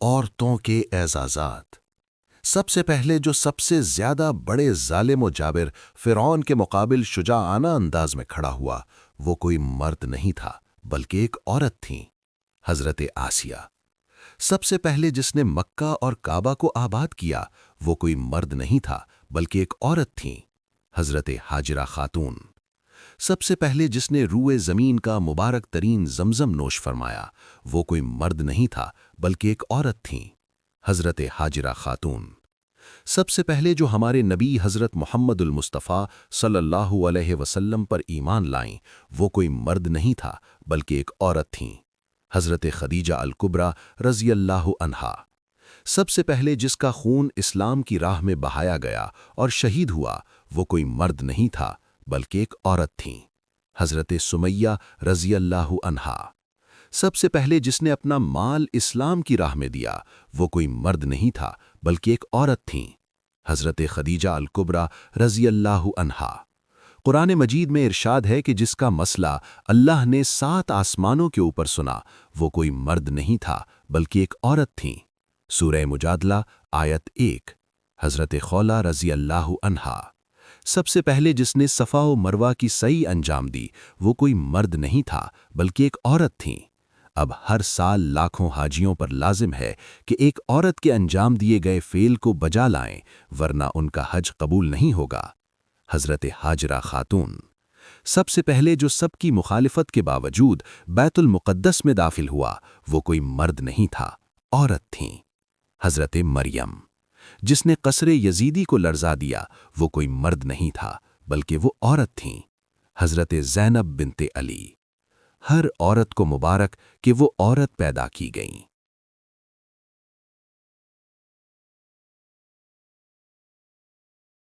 عورتوں کے اعزازات۔ سب سے پہلے جو سب سے زیادہ بڑے ظالم و جابر فرعون کے مقابل شجاعانہ انداز میں کھڑا ہوا، وہ کوئی مرد نہیں تھا بلکہ ایک عورت تھیں، حضرت آسیہ۔ سب سے پہلے جس نے مکہ اور کعبہ کو آباد کیا، وہ کوئی مرد نہیں تھا بلکہ ایک عورت تھیں، حضرت ہاجرہ خاتون۔ سب سے پہلے جس نے روئے زمین کا مبارک ترین زمزم نوش فرمایا، وہ کوئی مرد نہیں تھا بلکہ ایک عورت تھیں، حضرت ہاجرہ خاتون۔ سب سے پہلے جو ہمارے نبی حضرت محمد المصطفیٰ صلی اللہ علیہ وسلم پر ایمان لائیں، وہ کوئی مرد نہیں تھا بلکہ ایک عورت تھیں، حضرت خدیجہ الکبریٰ رضی اللہ عنہا۔ سب سے پہلے جس کا خون اسلام کی راہ میں بہایا گیا اور شہید ہوا، وہ کوئی مرد نہیں تھا بلکہ ایک عورت تھیں، حضرت سمیہ رضی اللہ عنہا۔ سب سے پہلے جس نے اپنا مال اسلام کی راہ میں دیا، وہ کوئی مرد نہیں تھا بلکہ ایک عورت تھیں، حضرت خدیجہ الکبریٰ رضی اللہ عنہا۔ قرآن مجید میں ارشاد ہے کہ جس کا مسئلہ اللہ نے 7 آسمانوں کے اوپر سنا، وہ کوئی مرد نہیں تھا بلکہ ایک عورت تھیں، سورہ مجادلہ آیت 1، حضرت خولہ رضی اللہ عنہا۔ سب سے پہلے جس نے صفا و مروہ کی سعی انجام دی، وہ کوئی مرد نہیں تھا بلکہ ایک عورت تھیں۔ اب ہر سال لاکھوں حاجیوں پر لازم ہے کہ ایک عورت کے انجام دیے گئے فعل کو بجا لائیں، ورنہ ان کا حج قبول نہیں ہوگا، حضرت ہاجرہ خاتون۔ سب سے پہلے جو سب کی مخالفت کے باوجود بیت المقدس میں داخل ہوا، وہ کوئی مرد نہیں تھا، عورت تھیں، حضرت مریم۔ جس نے قصر یزیدی کو لرزا دیا، وہ کوئی مرد نہیں تھا بلکہ وہ عورت تھیں، حضرت زینب بنت علی۔ ہر عورت کو مبارک کہ وہ عورت پیدا کی گئیں۔